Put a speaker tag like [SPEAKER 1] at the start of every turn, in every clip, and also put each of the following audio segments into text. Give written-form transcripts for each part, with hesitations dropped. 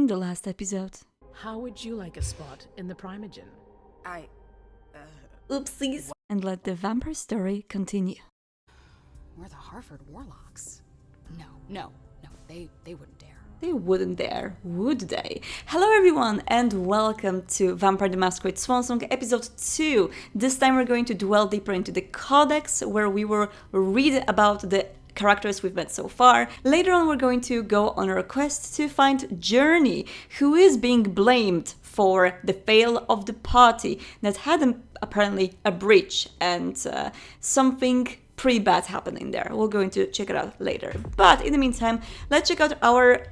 [SPEAKER 1] in the last episode.
[SPEAKER 2] How would you like a spot in the Primogen?
[SPEAKER 1] Oopsies. And let the vampire story continue.
[SPEAKER 3] We're the Harvard Warlocks. No, they wouldn't dare.
[SPEAKER 1] They wouldn't dare, would they? Hello everyone and welcome to Vampire the Masquerade Swansong episode 2. This time we're going to dwell deeper into the Codex, where we will read about the characters we've met so far. Later on we're going to go on a quest to find Journey, who is being blamed for the fail of the party that had apparently a breach and something pretty bad happening there. We're going to check it out later. But in the meantime, let's check out our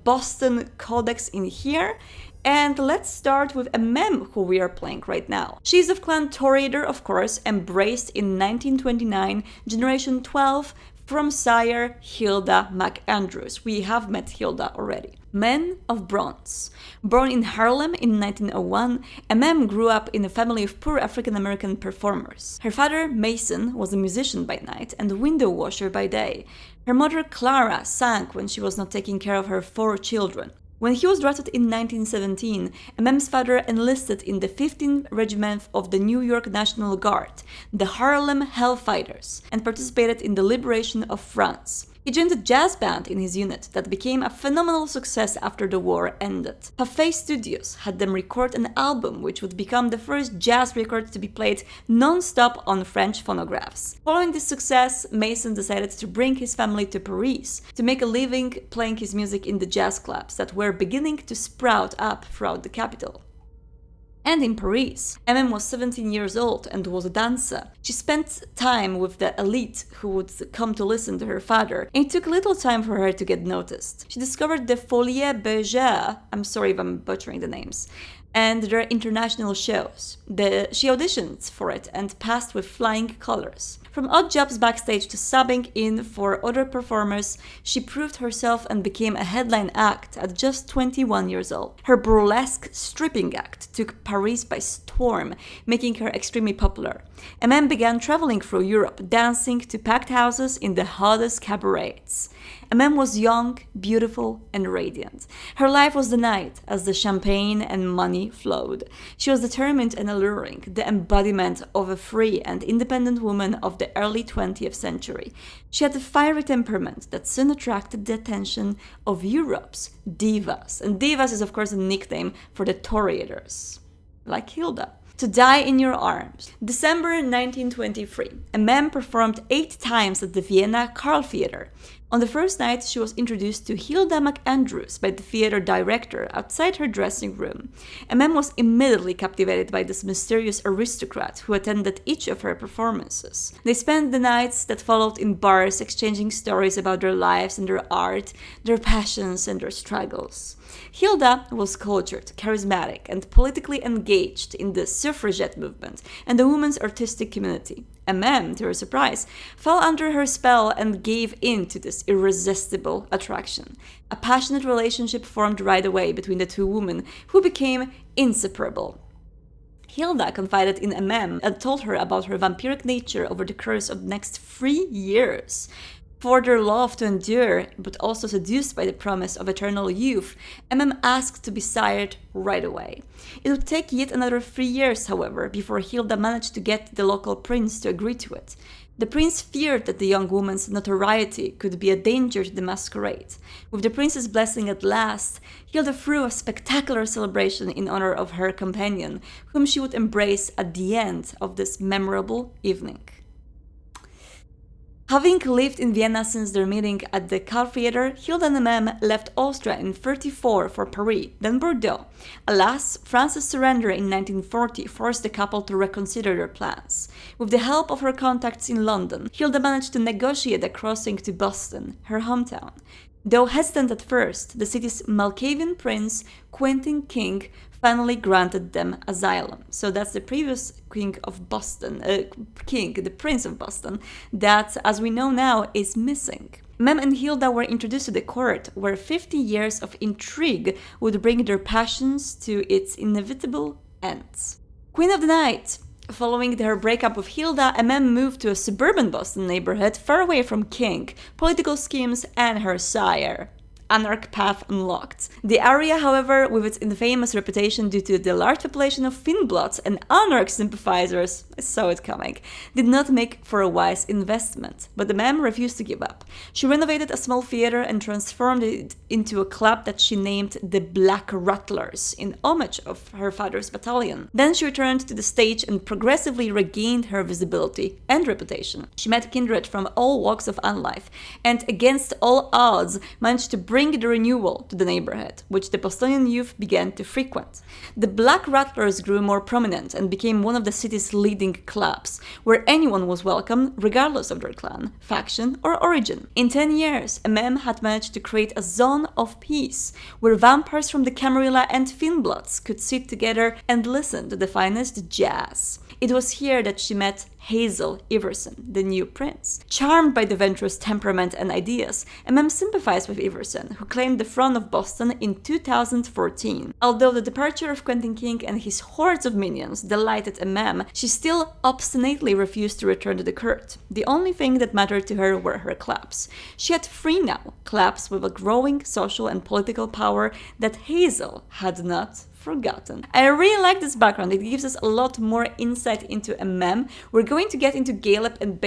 [SPEAKER 1] Boston Codex in here. And let's start with a mem who we are playing right now. She's of clan Toreador, of course, embraced in 1929, generation 12, from sire Hilda McAndrews. We have met Hilda already. Men of Bronze. Born in Harlem in 1901, Mem grew up in a family of poor African-American performers. Her father, Mason, was a musician by night and a window washer by day. Her mother, Clara, sang when she was not taking care of her 4 children. When he was drafted in 1917, Mem's father enlisted in the 15th Regiment of the New York National Guard, the Harlem Hellfighters, and participated in the liberation of France. He joined a jazz band in his unit that became a phenomenal success after the war ended. Pathé Studios had them record an album which would become the first jazz record to be played non-stop on French phonographs. Following this success, Mason decided to bring his family to Paris to make a living playing his music in the jazz clubs that were beginning to sprout up throughout the capital. And in Paris, MM was 17 years old and was a dancer. She spent time with the elite who would come to listen to her father, and it took little time for her to get noticed. She discovered the Folie Bergère, I'm sorry if I'm butchering the names, and their international shows. She auditioned for it and passed with flying colors. From odd jobs backstage to subbing in for other performers, she proved herself and became a headline act at just 21 years old. Her burlesque stripping act took Paris by storm, making her extremely popular. MM began traveling through Europe, dancing to packed houses in the hottest cabarets. MM was young, beautiful, and radiant. Her life was the night as the champagne and money flowed. She was determined and alluring, the embodiment of a free and independent woman of the early 20th century. She had a fiery temperament that soon attracted the attention of Europe's divas. And divas is of course a nickname for the Toreadors, like Hilda. To Die in Your Arms. December 1923, MM performed 8 times at the Vienna Carl Theater. On the first night, she was introduced to Hilda McAndrews by the theater director outside her dressing room. MM was immediately captivated by this mysterious aristocrat who attended each of her performances. They spent the nights that followed in bars, exchanging stories about their lives and their art, their passions and their struggles. Hilda was cultured, charismatic, and politically engaged in the suffragette movement and the women's artistic community. MM, to her surprise, fell under her spell and gave in to this irresistible attraction. A passionate relationship formed right away between the two women, who became inseparable. Hilda confided in MM and told her about her vampiric nature over the course of the next 3 years. For their love to endure, but also seduced by the promise of eternal youth, MM asked to be sired right away. It would take yet another 3 years, however, before Hilda managed to get the local prince to agree to it. The prince feared that the young woman's notoriety could be a danger to the masquerade. With the prince's blessing at last, Hilda threw a spectacular celebration in honor of her companion, whom she would embrace at the end of this memorable evening. Having lived in Vienna since their meeting at the Carl Theater, Hilda and MM left Austria in 1934 for Paris, then Bordeaux. Alas, France's surrender in 1940 forced the couple to reconsider their plans. With the help of her contacts in London, Hilda managed to negotiate a crossing to Boston, her hometown. Though hesitant at first, the city's Malkavian prince, Quentin King, finally granted them asylum. So that's the previous king of Boston, the prince of Boston, that, as we know now, is missing. Mem and Hilda were introduced to the court, where 50 years of intrigue would bring their passions to its inevitable ends. Queen of the Night. Following her breakup with Hilda, Mem moved to a suburban Boston neighborhood far away from King, political schemes, and her sire. anarch path unlocked. The area, however, with its infamous reputation due to the large population of Finnbloods and anarch sympathizers, I saw it coming, did not make for a wise investment. But the ma'am refused to give up. She renovated a small theater and transformed it into a club that she named the Black Rattlers in homage of her father's battalion. Then she returned to the stage and progressively regained her visibility and reputation. She met kindred from all walks of life and against all odds managed to bring the renewal to the neighborhood, which the Bostonian youth began to frequent. The Black Rattlers grew more prominent and became one of the city's leading clubs, where anyone was welcome regardless of their clan, faction or origin. In 10 years, MM had managed to create a zone of peace, where vampires from the Camarilla and Finnbloods could sit together and listen to the finest jazz. It was here that she met Hazel Iverson, the new prince. Charmed by the venturous temperament and ideas, MM sympathized with Iverson, who claimed the throne of Boston in 2014. Although the departure of Quentin King and his hordes of minions delighted MM, she still obstinately refused to return to the court. The only thing that mattered to her were her clubs. She had 3 now, clubs with a growing social and political power that Hazel had not forgotten. I really like this background. It gives us a lot more insight into MM. We're going to get into Galeb and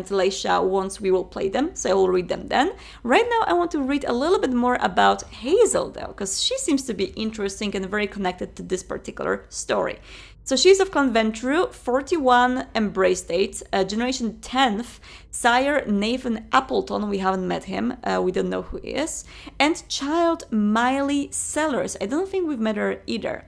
[SPEAKER 1] Leisha once we will play them, so I will read them then. Right now I want to read a little bit more about Hazel though, because she seems to be interesting and very connected to this particular story. So she's of Clan Ventru, 41 embrace date, generation 10th, sire Nathan Appleton, we haven't met him, we don't know who he is, and child Miley Sellers, I don't think we've met her either.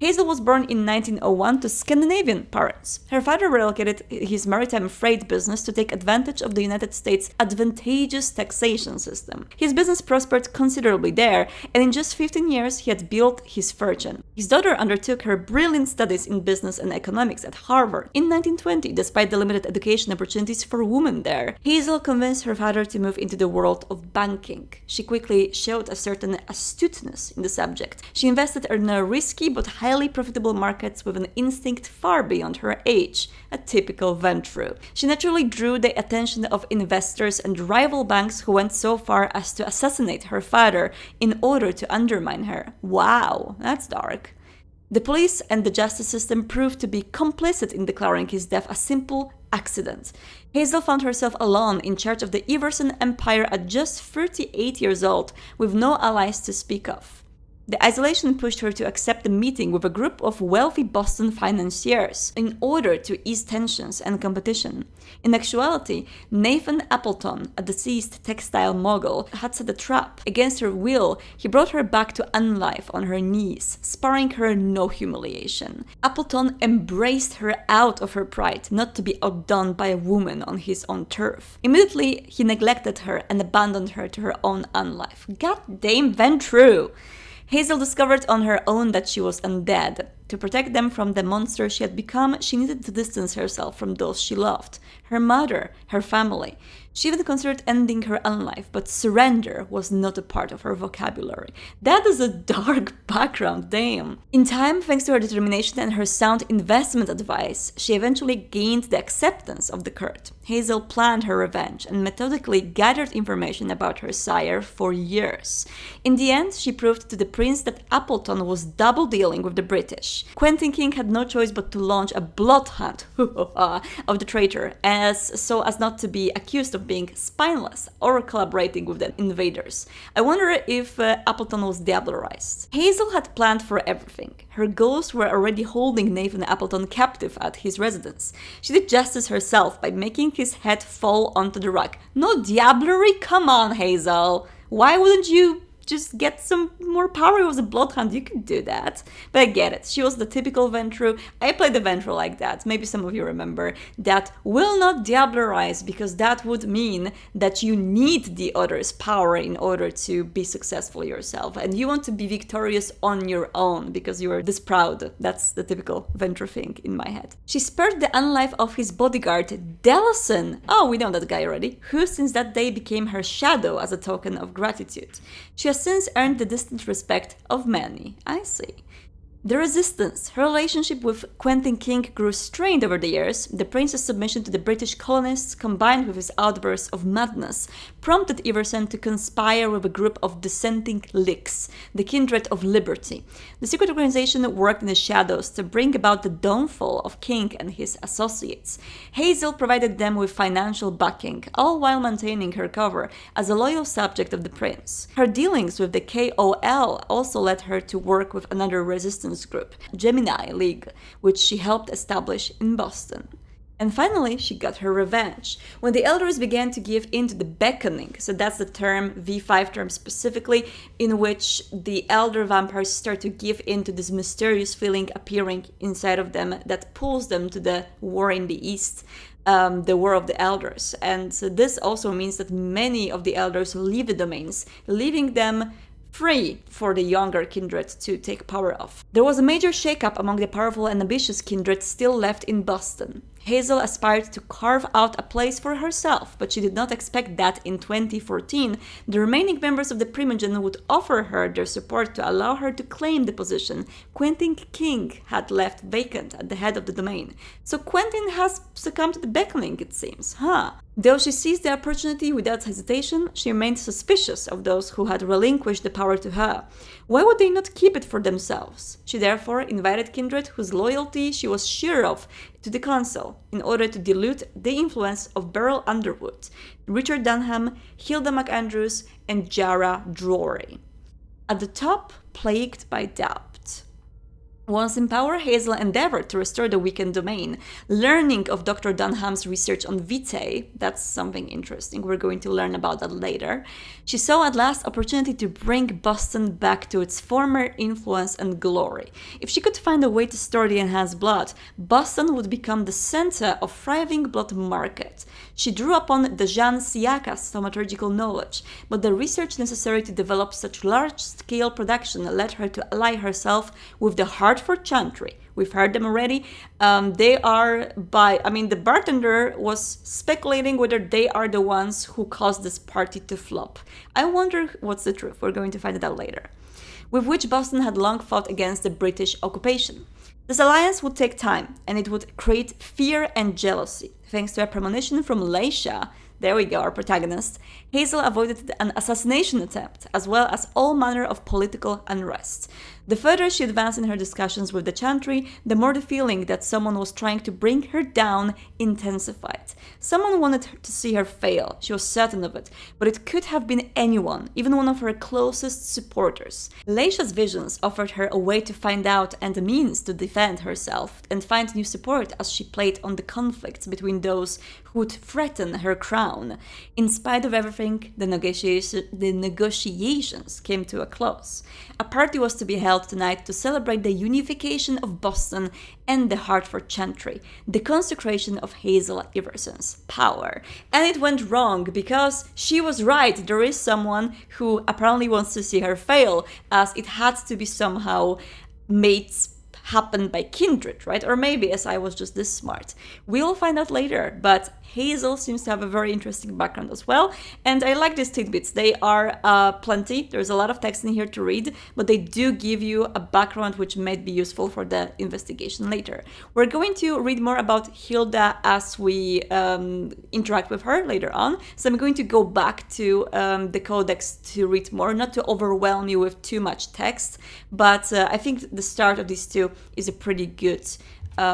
[SPEAKER 1] Hazel was born in 1901 to Scandinavian parents. Her father relocated his maritime freight business to take advantage of the United States' advantageous taxation system. His business prospered considerably there, and in just 15 years he had built his fortune. His daughter undertook her brilliant studies in business and economics at Harvard. In 1920, despite the limited education opportunities for women there, Hazel convinced her father to move into the world of banking. She quickly showed a certain astuteness in the subject. She invested in a risky but highly profitable markets with an instinct far beyond her age, a typical Ventru. She naturally drew the attention of investors and rival banks who went so far as to assassinate her father in order to undermine her. Wow, that's dark. The police and the justice system proved to be complicit in declaring his death a simple accident. Hazel found herself alone in charge of the Iverson Empire at just 38 years old, with no allies to speak of. The isolation pushed her to accept a meeting with a group of wealthy Boston financiers in order to ease tensions and competition. In actuality, Nathan Appleton, a deceased textile mogul, had set a trap. Against her will, he brought her back to unlife on her knees, sparing her no humiliation. Appleton embraced her out of her pride, not to be outdone by a woman on his own turf. Immediately, he neglected her and abandoned her to her own unlife. God damn Ventru! Hazel discovered on her own that she was undead. To protect them from the monster she had become, she needed to distance herself from those she loved, her mother, her family. She even considered ending her own life, but surrender was not a part of her vocabulary. That is a dark background, damn. In time, thanks to her determination and her sound investment advice, she eventually gained the acceptance of the court. Hazel planned her revenge and methodically gathered information about her sire for years. In the end, she proved to the prince that Appleton was double dealing with the British. Quentin King had no choice but to launch a blood hunt of the traitor, so as not to be accused of being spineless or collaborating with the invaders. I wonder if Appleton was diablerized. Hazel had planned for everything. Her ghosts were already holding Nathan Appleton captive at his residence. She did justice herself by making his head fall onto the rug. No diablerie? Come on, Hazel! Why wouldn't you just get some more power with the Bloodhound? You could do that. But I get it. She was the typical Ventru. I played the Ventru like that. Maybe some of you remember. That will not diablerize, because that would mean that you need the other's power in order to be successful yourself. And you want to be victorious on your own because you are this proud. That's the typical Ventru thing in my head. She spared the unlife of his bodyguard, Delson. Oh, we know that guy already. Who since that day became her shadow as a token of gratitude. She has since earned the distant respect of many. I see. The resistance, her relationship with Quentin King grew strained over the years. The prince's submission to the British colonists, combined with his outbursts of madness, prompted Iverson to conspire with a group of dissenting Licks, the Kindred of Liberty. The secret organization worked in the shadows to bring about the downfall of King and his associates. Hazel provided them with financial backing, all while maintaining her cover as a loyal subject of the prince. Her dealings with the KOL also led her to work with another resistance group, Gemini League, which she helped establish in Boston. And finally, she got her revenge. When the elders began to give in to the beckoning, so that's the term, V5 term specifically, in which the elder vampires start to give in to this mysterious feeling appearing inside of them that pulls them to the war in the East, the War of the Elders. And so this also means that many of the elders leave the domains, leaving them free for the younger kindred to take power of. There was a major shakeup among the powerful and ambitious kindred still left in Boston. Hazel aspired to carve out a place for herself, but she did not expect that in 2014, the remaining members of the Primogen would offer her their support to allow her to claim the position Quentin King had left vacant at the head of the domain. So Quentin has succumbed to the beckoning, it seems, huh? Though she seized the opportunity without hesitation, she remained suspicious of those who had relinquished the power to her. Why would they not keep it for themselves? She therefore invited kindred whose loyalty she was sure of to the council in order to dilute the influence of Beryl Underwood, Richard Dunham, Hilda McAndrews, and Jara Drury. At the top, plagued by doubt. Once in power, Hazel endeavored to restore the weakened domain. Learning of Dr. Dunham's research on Vitae, that's something interesting, we're going to learn about that later, she saw at last opportunity to bring Boston back to its former influence and glory. If she could find a way to store the enhanced blood, Boston would become the center of thriving blood market. She drew upon the Jean Siaka's thaumaturgical knowledge, but the research necessary to develop such large-scale production led her to ally herself with the Hartford Chantry. We've heard them already. The bartender was speculating whether they are the ones who caused this party to flop. I wonder what's the truth. We're going to find it out later. With which Boston had long fought against the British occupation. This alliance would take time, and it would create fear and jealousy. Thanks to a premonition from Leisha, there we go, our protagonist, Hazel avoided an assassination attempt, as well as all manner of political unrest. The further she advanced in her discussions with the Chantry, the more the feeling that someone was trying to bring her down intensified. Someone wanted to see her fail, she was certain of it, but it could have been anyone, even one of her closest supporters. Leisha's visions offered her a way to find out and a means to defend herself and find new support as she played on the conflicts between those who would threaten her crown. In spite of everything, the negotiations came to a close. A party was to be held tonight to celebrate the unification of Boston and the Hartford Chantry, the consecration of Hazel Iverson's power. And it went wrong because she was right. There is someone who apparently wants to see her fail, as it had to be somehow made happen by kindred, right? Or maybe as I was just this smart. We'll find out later, but Hazel seems to have a very interesting background as well, and I like these tidbits. They are plenty. There's a lot of text in here to read, but they do give you a background which might be useful for the investigation later. We're going to read more about Hilda as we interact with her later on, so I'm going to go back to the codex to read more, not to overwhelm you with too much text, but I think the start of these two is a pretty good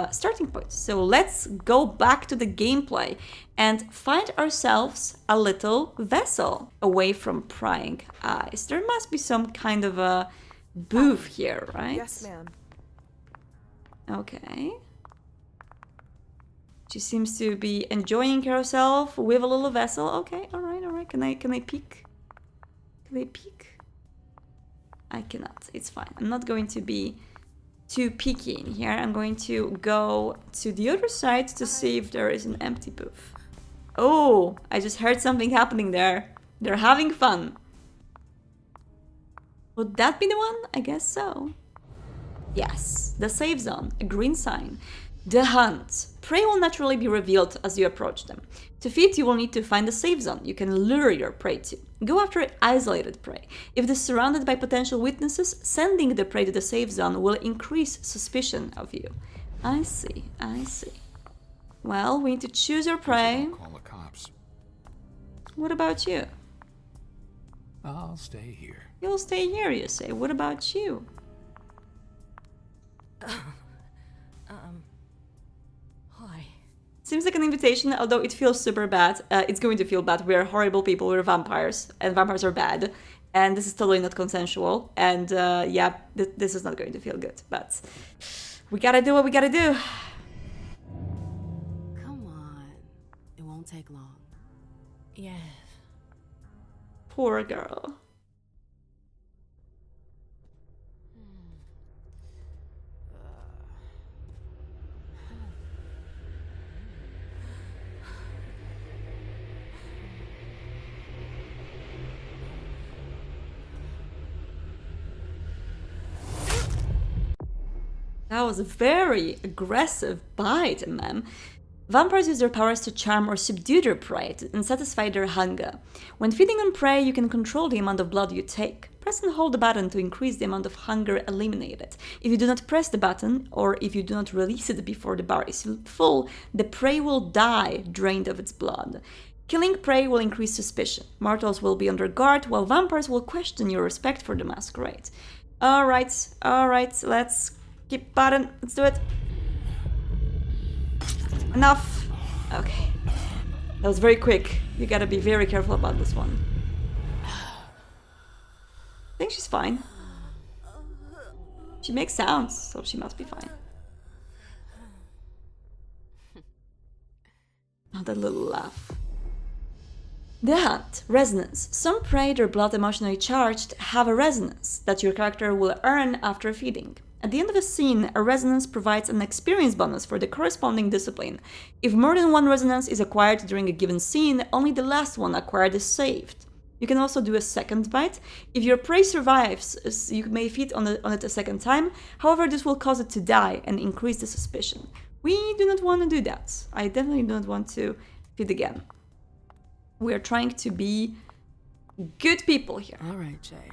[SPEAKER 1] starting point. So let's go back to the gameplay and find ourselves a little vessel away from prying eyes. There must be some kind of a booth here, right?
[SPEAKER 2] Yes, ma'am.
[SPEAKER 1] Okay. She seems to be enjoying herself with a little vessel. Okay, all right, all right. Can I peek? Can I peek? I cannot. It's fine. I'm not going to be too picky in here. I'm going to go to the other side to see if there is an empty booth. Oh, I just heard something happening there. They're having fun. Would that be the one? I guess so. Yes, the safe zone, a green sign. The hunt. Prey will naturally be revealed as you approach them. To feed, you will need to find a safe zone you can lure your prey to. Go after isolated prey. If it is surrounded by potential witnesses, sending the prey to the safe zone will increase suspicion of you. I see, I see. Well, we need to choose your prey.
[SPEAKER 4] Call the cops.
[SPEAKER 1] What about you?
[SPEAKER 4] I'll stay here.
[SPEAKER 1] You'll stay here, you say. What about you?
[SPEAKER 5] Hi.
[SPEAKER 1] Seems like an invitation, although it feels super bad. It's going to feel bad. We're horrible people, we're vampires, and vampires are bad. And this is totally not consensual. And yeah, this is not going to feel good. But we gotta do what we gotta do.
[SPEAKER 5] Come on. It won't take long. Yes.
[SPEAKER 1] Poor girl. That was a very aggressive bite, ma'am. Vampires use their powers to charm or subdue their prey and satisfy their hunger. When feeding on prey, you can control the amount of blood you take. Press and hold the button to increase the amount of hunger eliminated. If you do not press the button, or if you do not release it before the bar is full, the prey will die, drained of its blood. Killing prey will increase suspicion. Mortals will be under guard, while vampires will question your respect for the masquerade. Alright, let's keep button. Let's do it. Enough. Okay. That was very quick. You gotta be very careful about this one. I think she's fine. She makes sounds, so she must be fine. Oh, that little laugh. The hunt. Resonance. Some prey, their blood emotionally charged, have a resonance that your character will earn after feeding. At the end of a scene, a resonance provides an experience bonus for the corresponding discipline. If more than one resonance is acquired during a given scene, only the last one acquired is saved. You can also do a second bite. If your prey survives, you may feed on it a second time. However, this will cause it to die and increase the suspicion. We do not want to do that. I definitely don't want to feed again. We are trying to be good people here.
[SPEAKER 5] All right, Jay.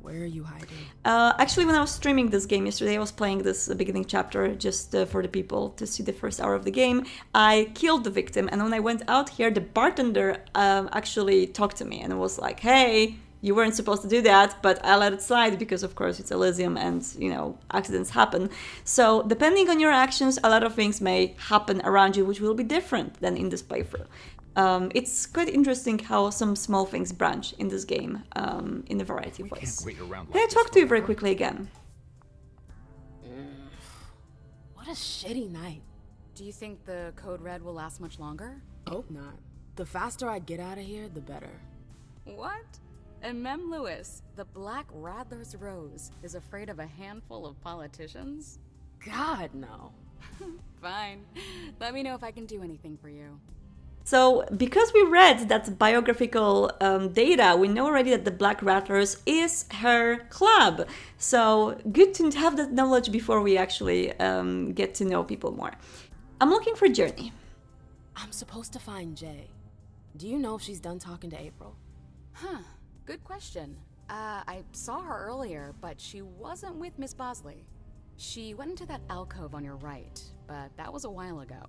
[SPEAKER 5] Where are you hiding?
[SPEAKER 1] Actually, when I was streaming this game yesterday, I was playing this beginning chapter just for the people to see the first hour of the game. I killed the victim, and when I went out here, the bartender actually talked to me and was like, hey, you weren't supposed to do that, but I let it slide because, of course, it's Elysium and, you know, accidents happen. So, depending on your actions, a lot of things may happen around you, which will be different than in this playthrough. It's quite interesting how some small things branch in this game in a variety of ways. Can I talk to you very quickly again?
[SPEAKER 5] What a shitty night.
[SPEAKER 3] Do you think the code red will last much longer?
[SPEAKER 5] Hope not. The faster I get out of here, the better.
[SPEAKER 3] What? And Mem Lewis, the Black Rattlers Rose, is afraid of a handful of politicians?
[SPEAKER 5] God, no.
[SPEAKER 3] Fine. Let me know if I can do anything for you.
[SPEAKER 1] So, because we read that biographical data, we know already that the Black Rattlers is her club. So, good to have that knowledge before we actually get to know people more. I'm looking for Journey.
[SPEAKER 5] I'm supposed to find Jay. Do you know if she's done talking to April?
[SPEAKER 3] Huh. Good question. I saw her earlier, but she wasn't with Miss Bosley. She went into that alcove on your right, but that was a while ago.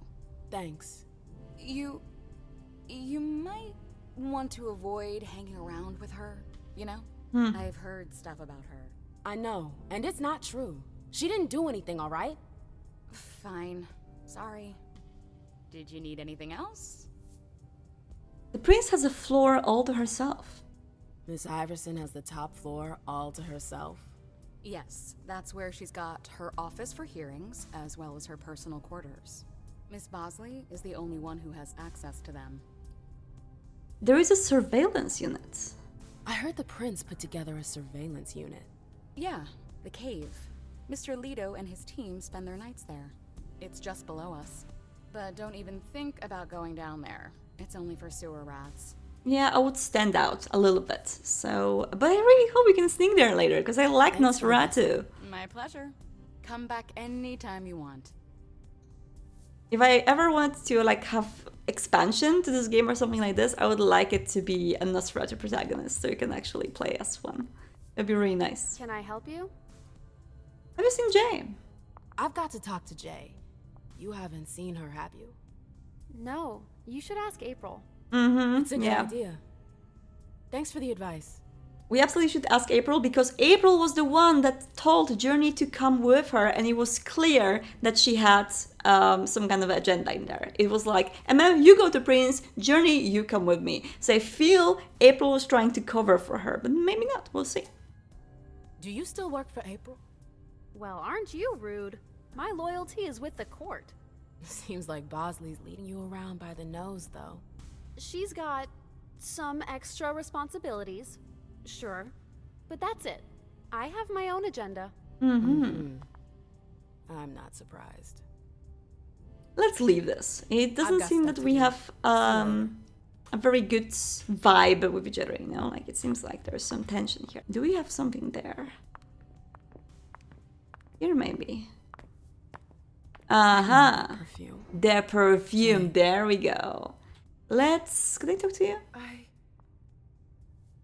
[SPEAKER 5] Thanks.
[SPEAKER 3] You might want to avoid hanging around with her, you know? I've heard stuff about her.
[SPEAKER 5] I know, and it's not true. She didn't do anything, all right?
[SPEAKER 3] Fine. Sorry. Did you need anything else?
[SPEAKER 1] The prince has a floor all to herself.
[SPEAKER 5] Miss Iverson has the top floor all to herself.
[SPEAKER 3] Yes, that's where she's got her office for hearings, as well as her personal quarters. Miss Bosley is the only one who has access to them.
[SPEAKER 1] There is a surveillance unit.
[SPEAKER 5] I heard the prince put together a surveillance unit.
[SPEAKER 3] Yeah, the cave. Mr. Leto and his team spend their nights there. It's just below us. But don't even think about going down there. It's only for sewer rats.
[SPEAKER 1] Yeah, I would stand out a little bit. So, but I really hope we can sneak there later, because I like Nosferatu.
[SPEAKER 3] My pleasure. Come back anytime you want.
[SPEAKER 1] If I ever wanted to like have expansion to this game or something like this, I would like it to be a Nosferatu protagonist, so you can actually play as one. It'd be really nice.
[SPEAKER 6] Can I help you?
[SPEAKER 1] Have you seen Jay?
[SPEAKER 5] I've got to talk to Jay. You haven't seen her, have you?
[SPEAKER 6] No, you should ask April.
[SPEAKER 1] Mm-hmm.
[SPEAKER 5] It's a good idea. Thanks for the advice.
[SPEAKER 1] We absolutely should ask April, because April was the one that told Journey to come with her, and it was clear that she had some kind of agenda in there. It was like, Emma, you go to Prince, Journey, you come with me. So I feel April was trying to cover for her, but maybe not. We'll see.
[SPEAKER 5] Do you still work for April?
[SPEAKER 6] Well, aren't you rude? My loyalty is with the court.
[SPEAKER 5] Seems like Bosley's leading you around by the nose, though.
[SPEAKER 6] She's got some extra responsibilities, sure, but that's it. I have my own agenda.
[SPEAKER 5] I'm not surprised.
[SPEAKER 1] Let's leave this. It doesn't
[SPEAKER 5] got
[SPEAKER 1] seem
[SPEAKER 5] stuff
[SPEAKER 1] that
[SPEAKER 5] to
[SPEAKER 1] we
[SPEAKER 5] do.
[SPEAKER 1] have a very good vibe with each other, you know? Like, it seems like there's some tension here. Do we have something there? Here, maybe.
[SPEAKER 5] Perfume.
[SPEAKER 1] Their perfume. There we go. Let's... Can I talk to you?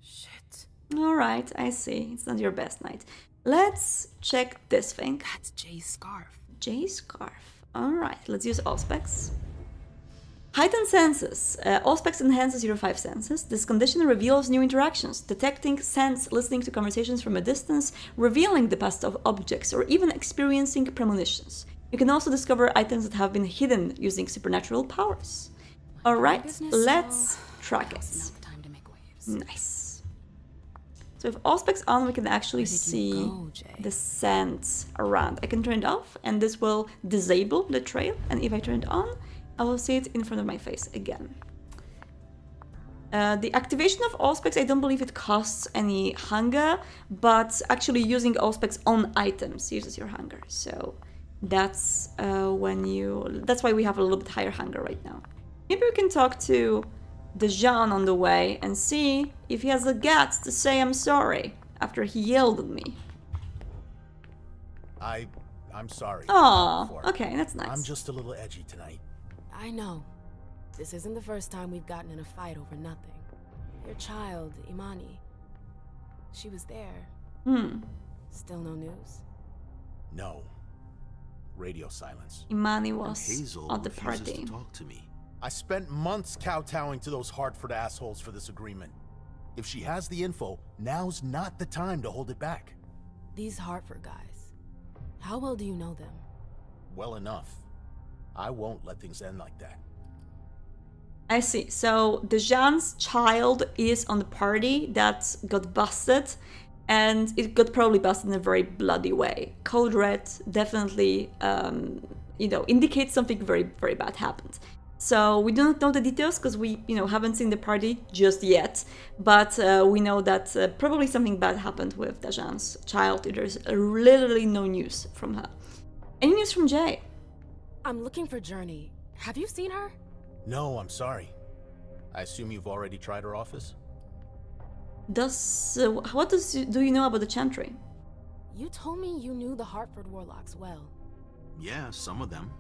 [SPEAKER 5] Shit.
[SPEAKER 1] Alright, I see. It's not your best night. Let's check this thing.
[SPEAKER 5] That's Jay's scarf.
[SPEAKER 1] Jay's scarf. Alright, let's use Auspex. Heightened senses. Auspex enhances your 5 senses. This condition reveals new interactions, detecting, sense, listening to conversations from a distance, revealing the past of objects, or even experiencing premonitions. You can also discover items that have been hidden using supernatural powers. Alright, let's track it.
[SPEAKER 3] Enough time to make waves.
[SPEAKER 1] Nice. So with Auspex on, we can actually see
[SPEAKER 5] go, Jay?
[SPEAKER 1] the scent around. I can turn it off, and this will disable the trail. And if I turn it on, I will see it in front of my face again. The activation of Auspex, I don't believe it costs any hunger, but actually using Auspex on items uses your hunger. So that's that's why we have a little bit higher hunger right now. Maybe we can talk to Dejan on the way and see if he has the guts to say I'm sorry after he yelled at me.
[SPEAKER 7] I'm sorry.
[SPEAKER 1] Oh, okay, that's nice.
[SPEAKER 7] I'm just a little edgy tonight.
[SPEAKER 5] I know. This isn't the first time we've gotten in a fight over nothing. Your child, Imani. She was there. Still no news?
[SPEAKER 7] No. Radio silence.
[SPEAKER 1] Imani was
[SPEAKER 8] Hazel
[SPEAKER 1] at the
[SPEAKER 8] refuses
[SPEAKER 1] party.
[SPEAKER 8] to talk to me.
[SPEAKER 7] I spent months kowtowing to those Hartford assholes for this agreement. If she has the info, now's not the time to hold it back.
[SPEAKER 5] These Hartford guys. How well do you know them?
[SPEAKER 7] Well enough. I won't let things end like that.
[SPEAKER 1] I see. So Dejan's child is on the party that got busted, and it got probably busted in a very bloody way. Code Red definitely, indicates something very, very bad happened. So we do not know the details because we, haven't seen the party just yet. But we know that probably something bad happened with Dejan's child. There's literally no news from her. Any news from Jay?
[SPEAKER 5] I'm looking for Journey. Have you seen her?
[SPEAKER 7] No, I'm sorry. I assume you've already tried her office?
[SPEAKER 1] What do you know about the Chantry?
[SPEAKER 5] You told me you knew the Hartford Warlocks well.
[SPEAKER 8] Yeah, some of them.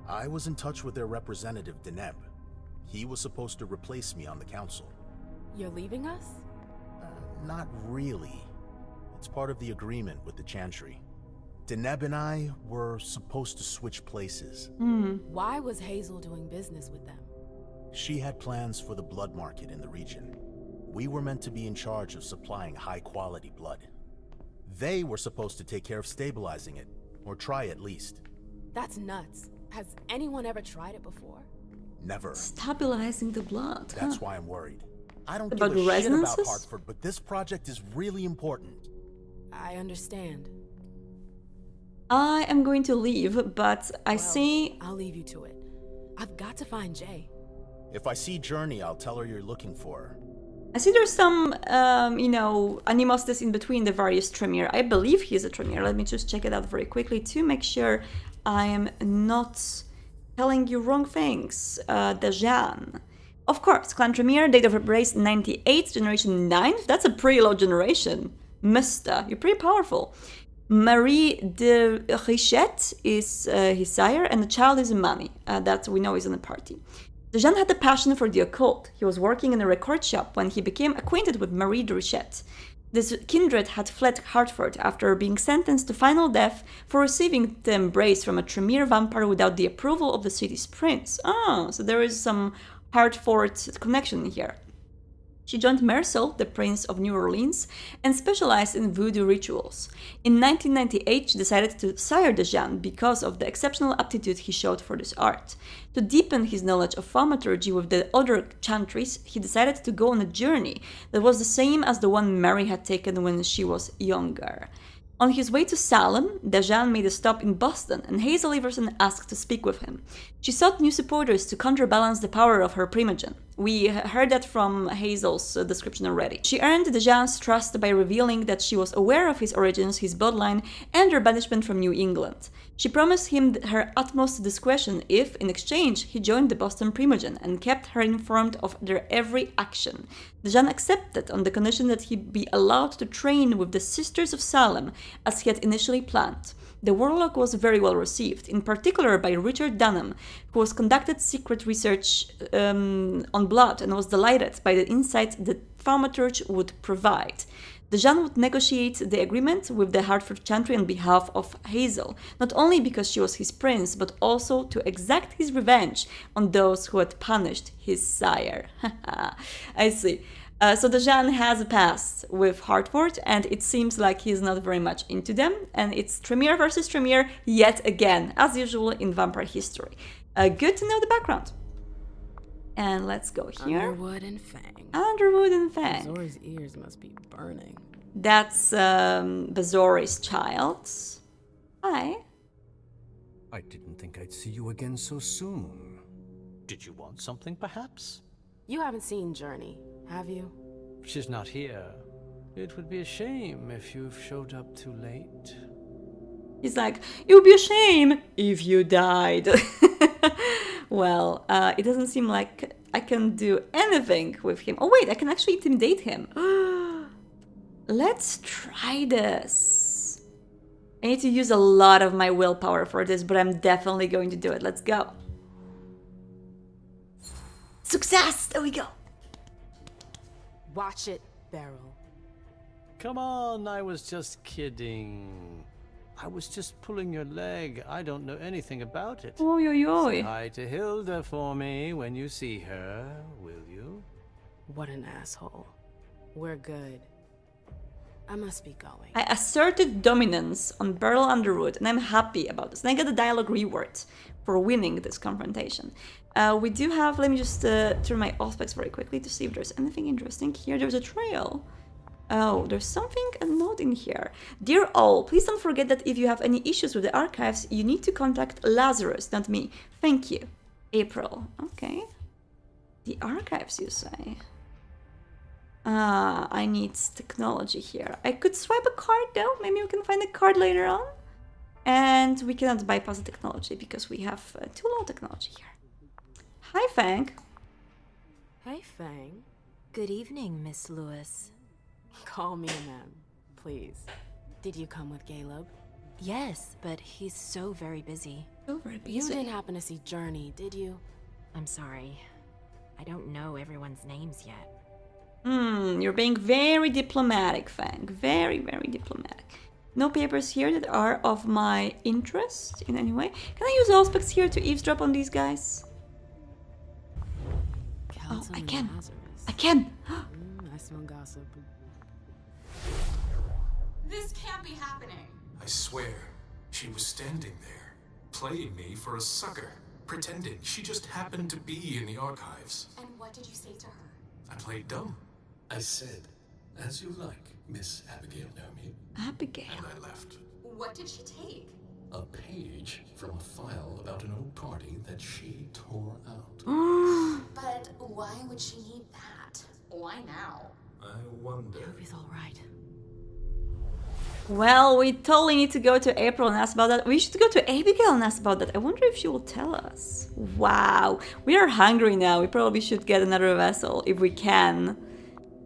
[SPEAKER 7] I was in touch with their representative, Deneb. He was supposed to replace me on the council.
[SPEAKER 5] You're leaving us?
[SPEAKER 7] Not really. It's part of the agreement with the Chantry. Deneb and I were supposed to switch places.
[SPEAKER 5] Why was Hazel doing business with them?
[SPEAKER 7] She had plans for the blood market in the region. We were meant to be in charge of supplying high-quality blood. They were supposed to take care of stabilizing it, or try at least.
[SPEAKER 5] That's nuts. Has anyone ever tried it before?
[SPEAKER 7] Never.
[SPEAKER 1] Stabilizing the blood.
[SPEAKER 7] That's why I'm worried. I don't
[SPEAKER 1] About
[SPEAKER 7] give a shit about
[SPEAKER 1] resonances?
[SPEAKER 7] Hartford, but this project is really important.
[SPEAKER 5] I understand.
[SPEAKER 1] I am going to leave, but I see...
[SPEAKER 5] I'll leave you to it. I've got to find Jay.
[SPEAKER 7] If I see Journey, I'll tell her you're looking for her.
[SPEAKER 1] I see there's some, animosities in between the various Tremere. I believe he's a Tremere. Let me just check it out very quickly to make sure I am not telling you wrong things. Dejan. Of course, Clan Tremere, date of race 98, generation 9. That's a pretty low generation. Mister, you're pretty powerful. Marie de Richette is his sire, and the child is Imani, that we know is in the party. Dejan had a passion for the occult. He was working in a record shop when he became acquainted with Marie de Richette. This kindred had fled Hartford after being sentenced to final death for receiving the embrace from a Tremere vampire without the approval of the city's prince. Oh, so there is some Hartford connection here. She joined Marcel, the Prince of New Orleans, and specialized in voodoo rituals. In 1998, she decided to sire Dejan because of the exceptional aptitude he showed for this art. To deepen his knowledge of thaumaturgy with the other chantries, he decided to go on a journey that was the same as the one Mary had taken when she was younger. On his way to Salem, Dejan made a stop in Boston, and Hazel Iverson asked to speak with him. She sought new supporters to counterbalance the power of her primogen. We heard that from Hazel's description already. She earned Dejan's trust by revealing that she was aware of his origins, his bloodline, and her banishment from New England. She promised him her utmost discretion if, in exchange, he joined the Boston primogen and kept her informed of their every action. Dejan accepted on the condition that he be allowed to train with the Sisters of Salem as he had initially planned. The warlock was very well received, in particular by Richard Dunham, who has conducted secret research on blood and was delighted by the insight the thaumaturge would provide. Dejan would negotiate the agreement with the Hartford Chantry on behalf of Hazel, not only because she was his prince, but also to exact his revenge on those who had punished his sire. I see. So Dejan has a past with Hartford, and it seems like he's not very much into them, and it's Tremere versus Tremere yet again, as usual in vampire history. Good to know the background. And let's go here.
[SPEAKER 5] Underwood and Fang.
[SPEAKER 1] Underwood and Fang.
[SPEAKER 5] Zora's ears must be burning.
[SPEAKER 1] That's Bazori's child. Hi.
[SPEAKER 4] I didn't think I'd see you again so soon.
[SPEAKER 8] Did you want something, perhaps?
[SPEAKER 5] You haven't seen Journey, have you?
[SPEAKER 9] She's not here. It would be a shame if you showed up too late.
[SPEAKER 1] He's like, it would be a shame if you died. Well, it doesn't seem like I can do anything with him. Oh wait, I can actually intimidate him. Let's try this. I need to use a lot of my willpower for this, but I'm definitely going to do it. Let's go. Success! There we go.
[SPEAKER 5] Watch it, Beryl.
[SPEAKER 9] Come on, I was just kidding. I was just pulling your leg. I don't know anything about it.
[SPEAKER 1] Oy, oy, oy.
[SPEAKER 9] Say hi to Hilda for me when you see her, will you?
[SPEAKER 5] What an asshole. We're good. I must be going.
[SPEAKER 1] I asserted dominance on Beryl Underwood, and I'm happy about this. And I get a dialogue reward for winning this confrontation. We do have, let me just turn my aspects very quickly to see if there's anything interesting here. There's a trail. Oh, there's something, a note in here. Dear all, please don't forget that if you have any issues with the archives, you need to contact Lazarus, not me. Thank you. April. Okay. The archives, you say? I need technology here. I could swipe a card though. Maybe we can find a card later on. And we cannot bypass the technology because we have too low technology here. Hi, Fang.
[SPEAKER 5] Hey, Fang.
[SPEAKER 10] Good evening, Miss Lewis.
[SPEAKER 5] Call me ma'am, please. Did you come with Caleb?
[SPEAKER 10] Yes, but he's so very busy.
[SPEAKER 1] So very busy.
[SPEAKER 5] You didn't happen to see Journey, did you?
[SPEAKER 10] I'm sorry. I don't know everyone's names yet.
[SPEAKER 1] You're being very diplomatic, Fang. Very, very diplomatic. No papers here that are of my interest in any way. Can I use aspects here to eavesdrop on these guys?
[SPEAKER 5] Kelton
[SPEAKER 1] I
[SPEAKER 5] and
[SPEAKER 1] can.
[SPEAKER 5] Lazarus.
[SPEAKER 1] I can.
[SPEAKER 5] I smell gossip.
[SPEAKER 3] This can't be happening.
[SPEAKER 4] I swear, she was standing there, playing me for a sucker, pretending she just happened to be in the archives.
[SPEAKER 3] And what did you say to her?
[SPEAKER 4] I played dumb. I said, as you like, Miss Abigail Naomi.
[SPEAKER 1] Abigail.
[SPEAKER 4] And I left.
[SPEAKER 3] What did she take?
[SPEAKER 4] A page from a file about an old party that she tore out.
[SPEAKER 3] But why would she need that? Why now?
[SPEAKER 4] I wonder.
[SPEAKER 5] He's all right.
[SPEAKER 1] Well, we totally need to go to April and ask about that. We should go to Abigail and ask about that. I wonder if she will tell us. Wow. We are hungry now. We probably should get another vessel if we can.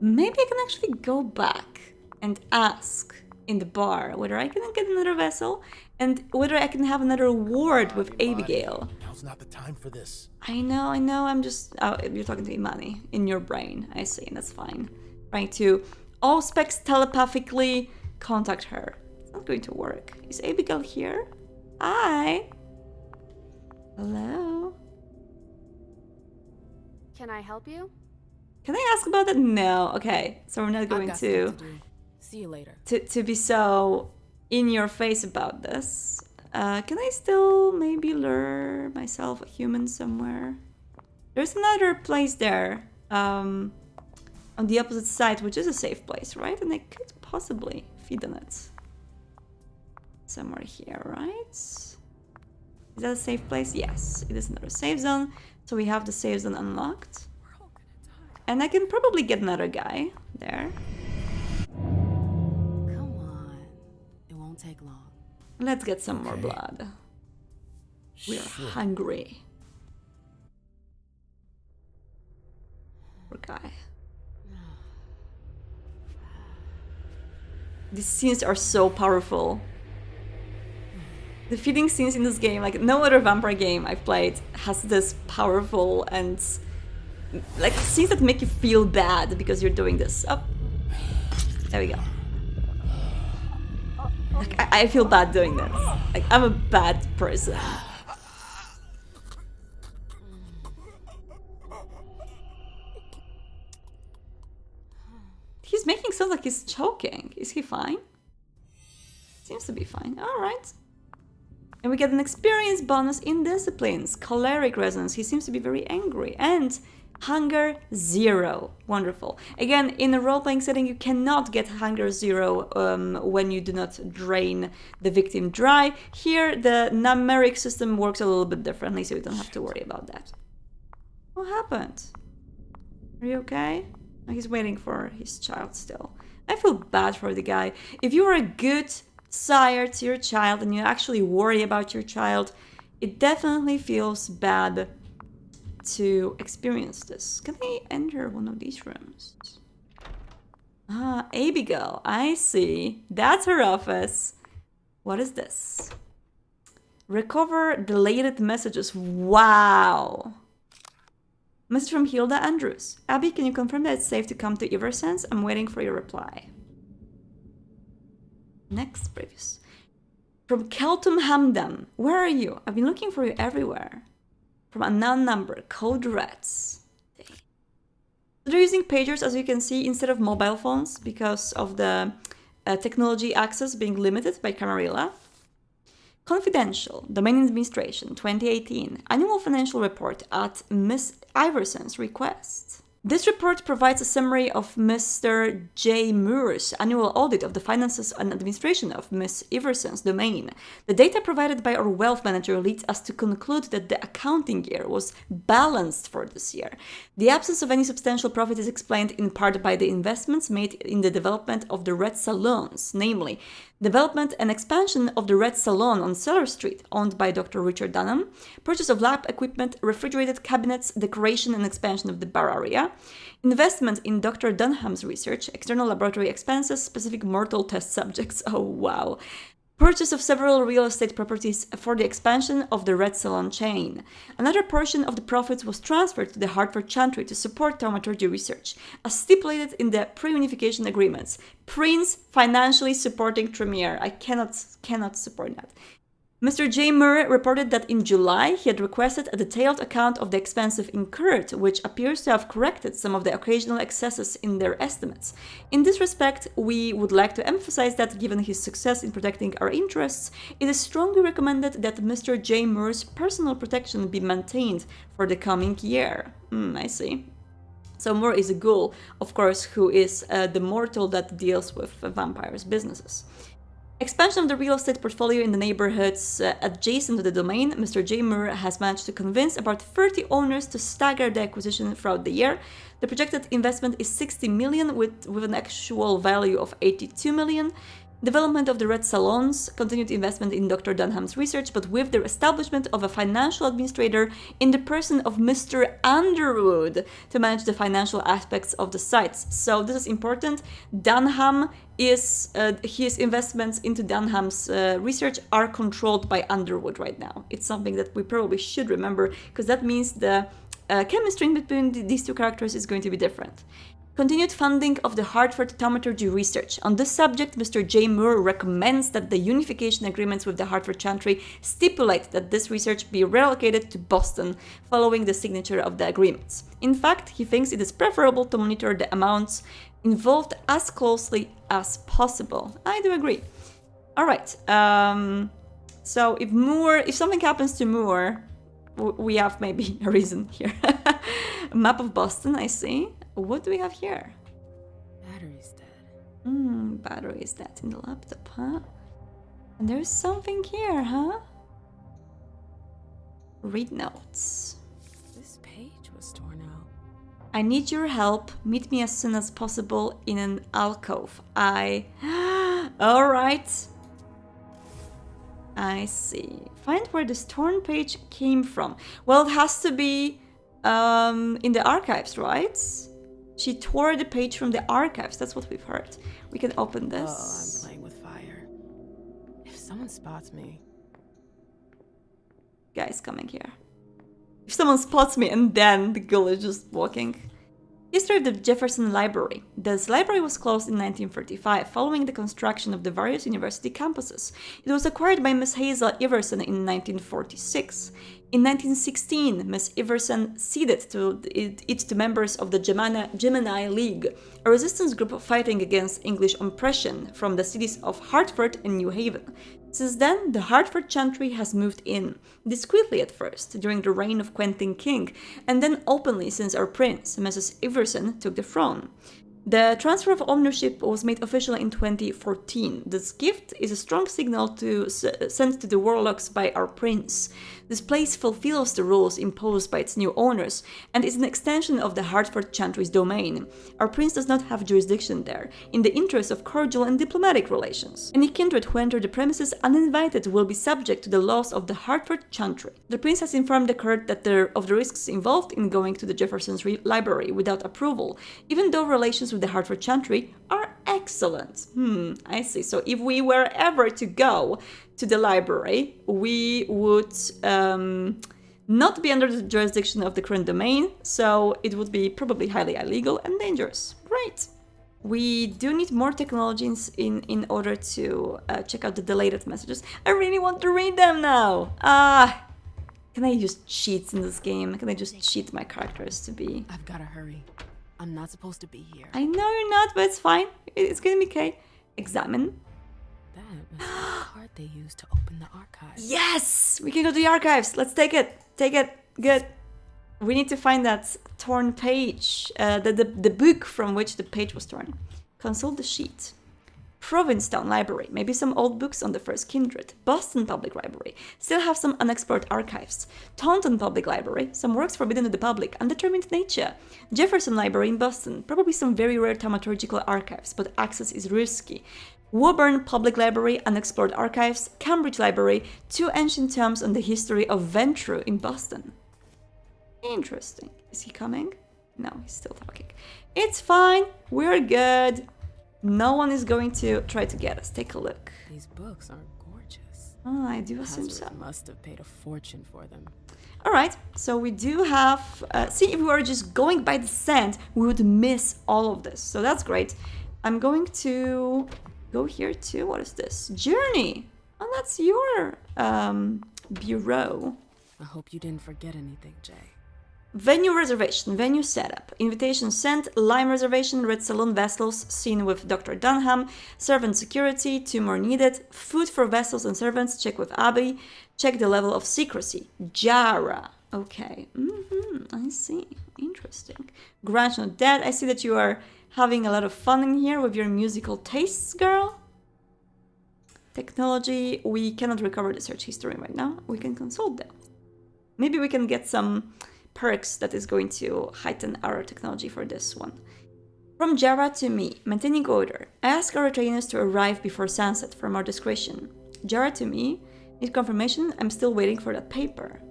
[SPEAKER 1] Maybe I can actually go back and ask in the bar, whether I can get another vessel, and whether I can have another ward with Abigail.
[SPEAKER 7] Now's not the time for this.
[SPEAKER 1] I know, I'm just... Oh, you're talking to Imani in your brain. I see, that's fine. Trying to all specs telepathically contact her. It's not going to work. Is Abigail here? Hi. Hello.
[SPEAKER 6] Can I help you?
[SPEAKER 1] Can I ask about that? No. Okay, so we're not going
[SPEAKER 5] I've got stuff to do. See you later.
[SPEAKER 1] to be so in your face about this. Can I still maybe lure myself a human somewhere? There's another place there, on the opposite side, which is a safe place, right? And I could possibly feed on it. Somewhere here, right? Is that a safe place? Yes, it is another safe zone. So we have the safe zone unlocked. And I can probably get another guy there.
[SPEAKER 5] Come on. It won't take long.
[SPEAKER 1] Let's get some more blood. We are hungry. Poor guy. These scenes are so powerful. The feeding scenes in this game, like no other vampire game I've played, has this powerful and like scenes that make you feel bad because you're doing this. Oh, there we go. Like, I feel bad doing this. Like I'm a bad person. He's making sounds like he's choking. Is he fine? Seems to be fine. All right. And we get an experience bonus in disciplines. Choleric resonance. He seems to be very angry. And hunger 0. Wonderful. Again, in a role-playing setting, you cannot get hunger 0 when you do not drain the victim dry. Here, the numeric system works a little bit differently, so you don't have to worry about that. What happened? Are you okay? Oh, he's waiting for his child still. I feel bad for the guy. If you are a good sire to your child and you actually worry about your child, it definitely feels bad to experience this. Can I enter one of these rooms? Ah, Abigail, I see. That's her office. What is this? Recover deleted messages. Wow. Message from Hilda Andrews. Abby, can you confirm that it's safe to come to Eversense? I'm waiting for your reply. Next, previous. From Keltum Hamdan. Where are you? I've been looking for you everywhere. From unknown number. Code Reds. They're using pagers, as you can see, instead of mobile phones because of the technology access being limited by Camarilla. Confidential, Domain Administration, 2018, Annual Financial Report at Miss Iverson's request. This report provides a summary of Mr. J. Moore's annual audit of the finances and administration of Miss Iverson's domain. The data provided by our wealth manager leads us to conclude that the accounting year was balanced for this year. The absence of any substantial profit is explained in part by the investments made in the development of the Red Salons, namely, development and expansion of the Red Salon on Cellar Street, owned by Dr. Richard Dunham, purchase of lab equipment, refrigerated cabinets, decoration and expansion of the bar area, investment in Dr. Dunham's research, external laboratory expenses, specific mortal test subjects, oh wow, purchase of several real estate properties for the expansion of the Red Salon chain. Another portion of the profits was transferred to the Hartford Chantry to support thaumaturgy research, as stipulated in the pre-unification agreements. Prince financially supporting Tremere. I cannot support that. Mr. J. Murray reported that in July he had requested a detailed account of the expenses incurred, which appears to have corrected some of the occasional excesses in their estimates. In this respect, we would like to emphasize that given his success in protecting our interests, it is strongly recommended that Mr. J. Murray's personal protection be maintained for the coming year. I see. So Moore is a ghoul, of course, who is the mortal that deals with vampires' businesses. Expansion of the real estate portfolio in the neighborhoods adjacent to the domain. Mr. J. Moore has managed to convince about 30 owners to stagger the acquisition throughout the year. The projected investment is 60 million with an actual value of 82 million. development of the red salons, continued investment in Dr. Dunham's research, but with the establishment of a financial administrator in the person of Mr. Underwood to manage the financial aspects of the sites. So this is important. Dunham is, his investments into Dunham's research are controlled by Underwood right now. It's something that we probably should remember, because that means the chemistry between these two characters is going to be different. Continued funding of the Hartford thaumaturgy research. On this subject, Mr. J. Moore recommends that the unification agreements with the Hartford Chantry stipulate that this research be relocated to Boston following the signature of the agreements. In fact, he thinks it is preferable to monitor the amounts involved as closely as possible. I do agree. All right. So if something happens to Moore, we have maybe a reason here. A map of Boston, I see. What do we have here?
[SPEAKER 5] Battery's dead.
[SPEAKER 1] Battery is dead in the laptop, huh? And there's something here, huh? Read notes.
[SPEAKER 5] This page was torn out.
[SPEAKER 1] I need your help. Meet me as soon as possible in an alcove. Alright. I see. Find where this torn page came from. Well, it has to be in the archives, right? She tore the page from the archives. That's what we've heard. We can open this.
[SPEAKER 5] Oh, I'm playing with fire. If someone spots me...
[SPEAKER 1] Guy's coming here. If someone spots me and then the girl is just walking. History of the Jefferson Library. This library was closed in 1945 following the construction of the various university campuses. It was acquired by Miss Hazel Iverson in 1946. In 1916, Miss Iverson ceded it to members of the Gemini League, a resistance group fighting against English oppression from the cities of Hartford and New Haven. Since then, the Hartford Chantry has moved in, discreetly at first, during the reign of Quentin King, and then openly since our prince, Mrs. Iverson, took the throne. The transfer of ownership was made official in 2014. This gift is a strong signal sent to the warlocks by our prince. This place fulfills the rules imposed by its new owners and is an extension of the Hartford Chantry's domain. Our prince does not have jurisdiction there, in the interest of cordial and diplomatic relations. Any kindred who enter the premises uninvited will be subject to the laws of the Hartford Chantry. The prince has informed the court that of the risks involved in going to the Jefferson's library without approval, even though relations with the Hartford Chantry are excellent. I see. So if we were ever to go to the library, we would not be under the jurisdiction of the current domain, so it would be probably highly illegal and dangerous. Great. We do need more technologies in order to check out the deleted messages. I really want to read them now. Can I use cheats in this game? Can I just cheat my characters to be...
[SPEAKER 5] I've gotta hurry. I'm not supposed to be here.
[SPEAKER 1] I know you're not, but it's fine. It's gonna be okay. Examine.
[SPEAKER 5] That must be the card they used to open the archives.
[SPEAKER 1] Yes! We can go to the archives. Let's take it. Take it. Good. We need to find that torn page. The book from which the page was torn. Consult the sheet. Provincetown Library. Maybe some old books on the First Kindred. Boston Public Library. Still have some unexplored archives. Taunton Public Library. Some works forbidden to the public. Undetermined nature. Jefferson Library in Boston. Probably some very rare thaumaturgical archives, but access is risky. Woburn Public Library, unexplored archives. Cambridge Library, 2 ancient tomes on the history of Ventrue in Boston. Interesting. Is he coming? No, he's still talking. It's fine. We're good. No one is going to try to get us. Take a look.
[SPEAKER 5] These books are gorgeous.
[SPEAKER 1] Oh, I do assume so.
[SPEAKER 5] Must have paid a fortune for them.
[SPEAKER 1] Alright, so we do have... see, if we were just going by the sand, we would miss all of this. So that's great. I'm going to go here too. What is this? Journey! Oh, that's your bureau.
[SPEAKER 5] I hope you didn't forget anything, Jay.
[SPEAKER 1] Venue reservation, venue setup, invitation sent, lime reservation, red saloon vessels, scene with Dr. Dunham, servant security, 2 more needed, food for vessels and servants, check with Abby, check the level of secrecy, Jara. Okay, I see, interesting. Grant not dead, I see that you are having a lot of fun in here with your musical tastes, girl. Technology, we cannot recover the search history right now, we can consult them. Maybe we can get some perks that is going to heighten our technology for this one. From Jara to me, maintaining order. I ask our retainers to arrive before sunset for more discretion. Jara to me, need confirmation, I'm still waiting for that paper.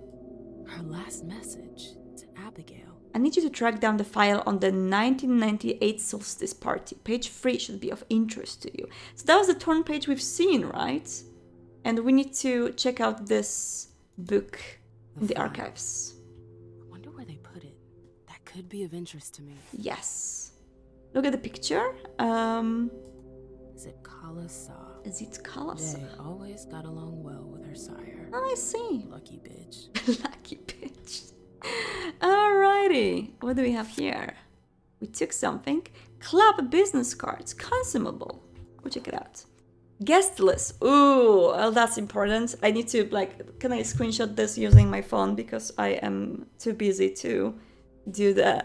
[SPEAKER 5] Her last message to Abigail.
[SPEAKER 1] I need you to track down the file on the 1998 solstice party. Page 3 should be of interest to you. So that was the torn page we've seen, right? And we need to check out this book in the archives.
[SPEAKER 5] I wonder where they put it. That could be of interest to me.
[SPEAKER 1] Yes. Look at the picture.
[SPEAKER 5] Is it Kala Sa?
[SPEAKER 1] Is it Kala Sa?
[SPEAKER 5] They always got along well with her sire.
[SPEAKER 1] I see.
[SPEAKER 5] Lucky bitch.
[SPEAKER 1] Lucky bitch. Alrighty. What do we have here? We took something. Club business cards. Consumable. We'll check it out. Guest list. Ooh, well, that's important. I need to, like, can I screenshot this using my phone? Because I am too busy to do the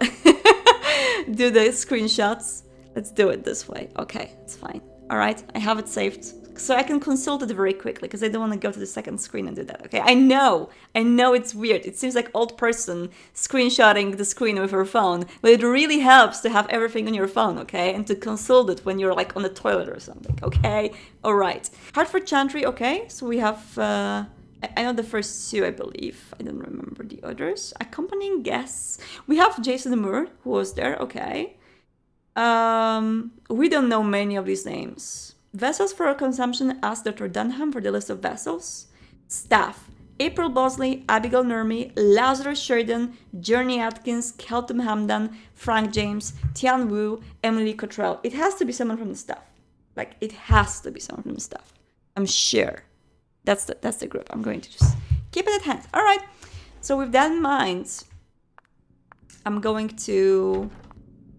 [SPEAKER 1] do the screenshots. Let's do it this way. Okay, it's fine. All right, I have it saved. So I can consult it very quickly because I don't want to go to the second screen and do that. Okay, I know it's weird. It seems like old person screenshotting the screen with her phone, but it really helps to have everything on your phone, okay? And to consult it when you're like on the toilet or something, okay? All right. Hartford Chantry, okay? So we have, I know the first two, I believe. I don't remember the others. Accompanying guests. We have Jason Moore, who was there, okay. We don't know many of these names. Vessels for our consumption, ask Dr. Dunham for the list of vessels. Staff, April Bosley, Abigail Nurmi, Lazarus Sheridan, Journey Atkins, Kelton Hamdan, Frank James, Tian Wu, Emily Cottrell. It has to be someone from the staff. Like, it has to be someone from the staff. I'm sure. That's the group. I'm going to just keep it at hand. All right. So with that in mind, I'm going to...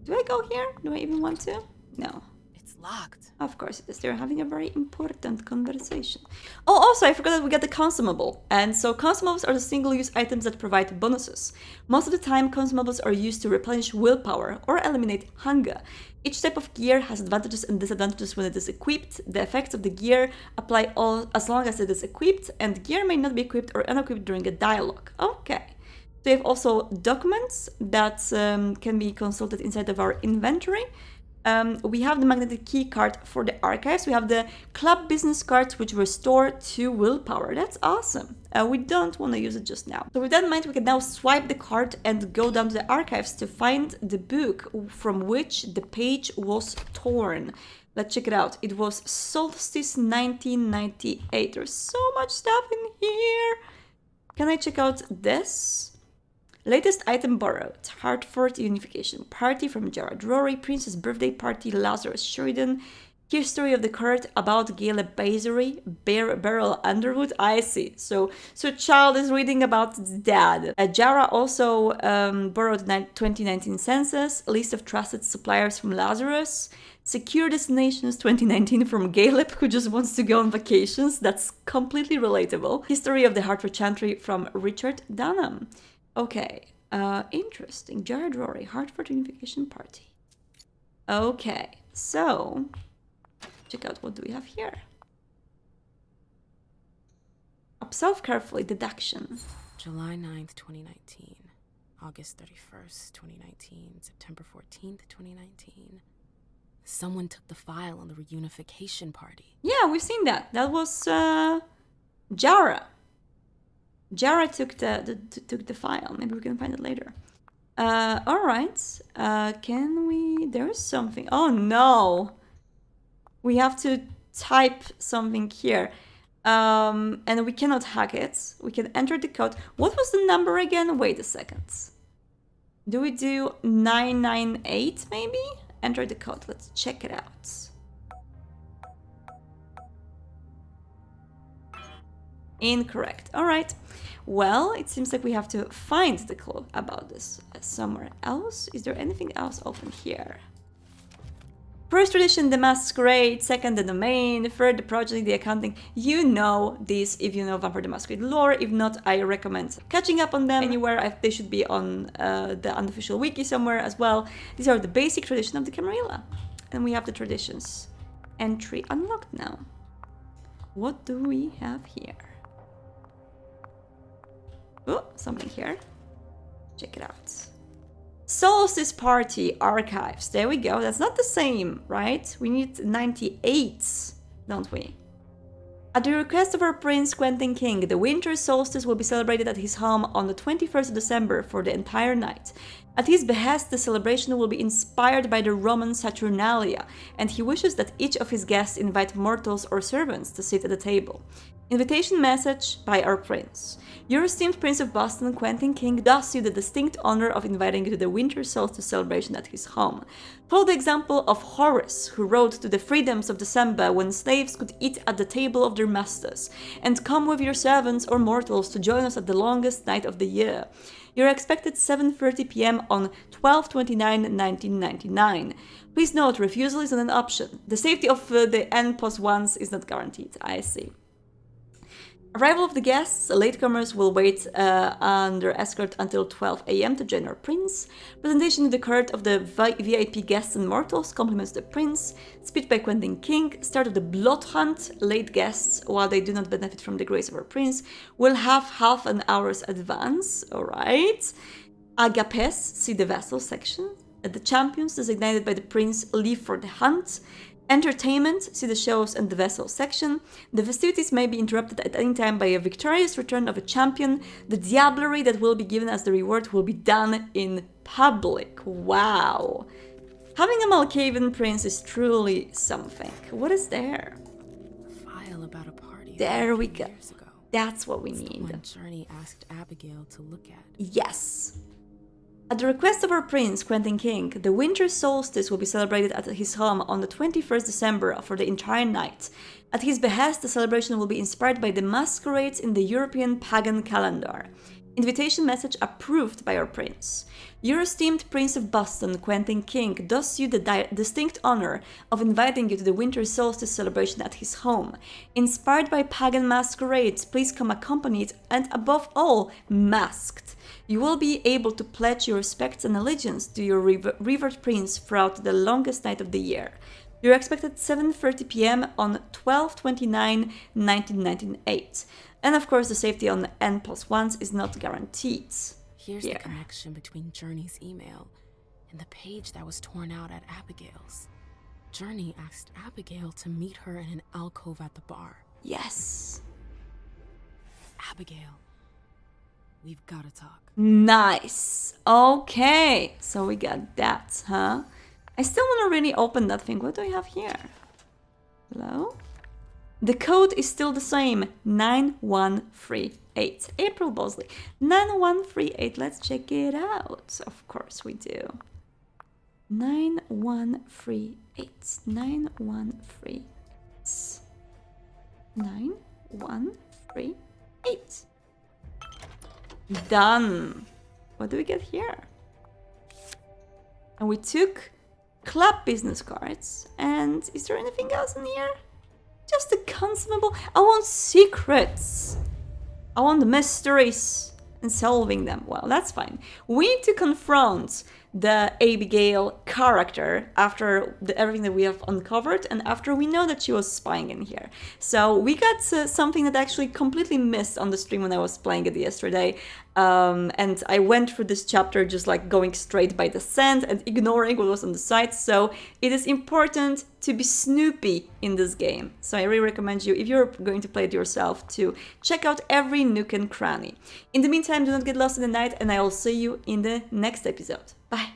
[SPEAKER 1] Do I go here? Do I even want to? No.
[SPEAKER 5] It's locked.
[SPEAKER 1] Of course it is. They're having a very important conversation. Oh, also, I forgot that we got the consumable. And so consumables are the single-use items that provide bonuses. Most of the time, consumables are used to replenish willpower or eliminate hunger. Each type of gear has advantages and disadvantages when it is equipped. The effects of the gear apply as long as it is equipped, and gear may not be equipped or unequipped during a dialogue. Okay. So we have also documents that can be consulted inside of our inventory. We have the magnetic key card for the archives. We have the club business cards, which restore 2 willpower. That's awesome. We don't want to use it just now. So with that in mind, we can now swipe the card and go down to the archives to find the book from which the page was torn. Let's check it out. It was Solstice 1998. There's so much stuff in here. Can I check out this? Latest item borrowed. Hartford Unification Party from Jared Rory. Princess Birthday Party. Lazarus Sheridan. History of the card about Gale Basery. Beryl Underwood. I see. So child is reading about its dad. Jara also borrowed 2019 census. List of trusted suppliers from Lazarus. Secure Destinations 2019 from Galeb, who just wants to go on vacations. That's completely relatable. History of the Hartford Chantry from Richard Dunham. Okay, interesting. Jared Rory, Hartford Unification Party. Okay, so check out what do we have here. Observe carefully, deduction.
[SPEAKER 5] July 9th, 2019. August 31st, 2019. September 14th, 2019. Someone took the file on the reunification party.
[SPEAKER 1] Yeah, we've seen that. That was Jara. Jara took the file. Maybe we can find it later. All right. Can we? There's something. Oh no! We have to type something here, and we cannot hack it. We can enter the code. What was the number again? Wait a second. Do we do 998 maybe? Enter the code. Let's check it out. Incorrect. All right. Well, it seems like we have to find the clue about this somewhere else. Is there anything else open here? First tradition, the masquerade. Second, the domain. Third, the project, the accounting. You know this if you know Vampire the Masquerade lore. If not, I recommend catching up on them anywhere. They should be on the unofficial wiki somewhere as well. These are the basic tradition of the Camarilla. And we have the traditions. Entry unlocked now. What do we have here? Oh, something here. Check it out. Solstice Party Archives. There we go. That's not the same, right? We need 98, don't we? At the request of our Prince Quentin King, the winter solstice will be celebrated at his home on the 21st of December for the entire night. At his behest, the celebration will be inspired by the Roman Saturnalia, and he wishes that each of his guests invite mortals or servants to sit at the table. Invitation message by our prince. Your esteemed Prince of Boston, Quentin King, does you the distinct honor of inviting you to the winter solstice celebration at his home. Follow the example of Horace, who wrote to the freedoms of December when slaves could eat at the table of their masters, and come with your servants or mortals to join us at the longest night of the year. You're expected 7:30 p.m. on 12/29/1999. Please note, refusal is not an option. The safety of the N+1s is not guaranteed. I see. Arrival of the guests. Latecomers will wait under escort until 12 a.m. to join our prince. Presentation to the court of the VIP guests and mortals. Compliments to the prince. Speech by Quentin King. Start of the blood hunt. Late guests, while they do not benefit from the grace of our prince, will have half an hour's advance. Alright. Agapes. See the vessel section. The champions designated by the prince leave for the hunt. Entertainment, see the shows and the vessel section. The festivities may be interrupted at any time by a victorious return of a champion. The diablerie that will be given as the reward will be done in public. Wow. Having a Malkavian prince is truly something. What is there?
[SPEAKER 5] A file about a party.
[SPEAKER 1] There we go.
[SPEAKER 5] Years ago.
[SPEAKER 1] That's what we
[SPEAKER 5] It's
[SPEAKER 1] need.
[SPEAKER 5] The one Journey asked Abigail to look at.
[SPEAKER 1] Yes. At the request of our prince, Quentin King, the winter solstice will be celebrated at his home on the 21st December for the entire night. At his behest, the celebration will be inspired by the masquerades in the European pagan calendar. Invitation message approved by our prince. Your esteemed Prince of Boston, Quentin King, does you the distinct honor of inviting you to the winter solstice celebration at his home. Inspired by pagan masquerades, please come accompanied and, above all, masked. You will be able to pledge your respects and allegiance to your revered prince throughout the longest night of the year. You're expected 7:30 p.m. on 12/29/1998. And of course, the safety on the N+1s is not guaranteed.
[SPEAKER 5] Here's the connection between Journey's email and the page that was torn out at Abigail's. Journey asked Abigail to meet her in an alcove at the bar.
[SPEAKER 1] Yes.
[SPEAKER 5] Abigail, we've got to talk.
[SPEAKER 1] Nice. Okay, so we got that, huh? I still want to really open that thing. What do we have here? Hello? The code is still the same, 9138. April Bosley, 9138. Let's check it out. Of course we do. 9138. 9138. 9138. Done. What do we get here? And we took club business cards. And is there anything else in here? Just the consumable. I want secrets. I want the mysteries and solving them. Well, that's fine. We need to confront the Abigail character after everything that we have uncovered and after we know that she was spying in here. So we got something that I actually completely missed on the stream when I was playing it yesterday. And I went through this chapter just like going straight by the sand and ignoring what was on the side. So it is important to be snoopy in this game. So I really recommend you, if you're going to play it yourself, to check out every nook and cranny. In the meantime, do not get lost in the night, and I will see you in the next episode. Bye!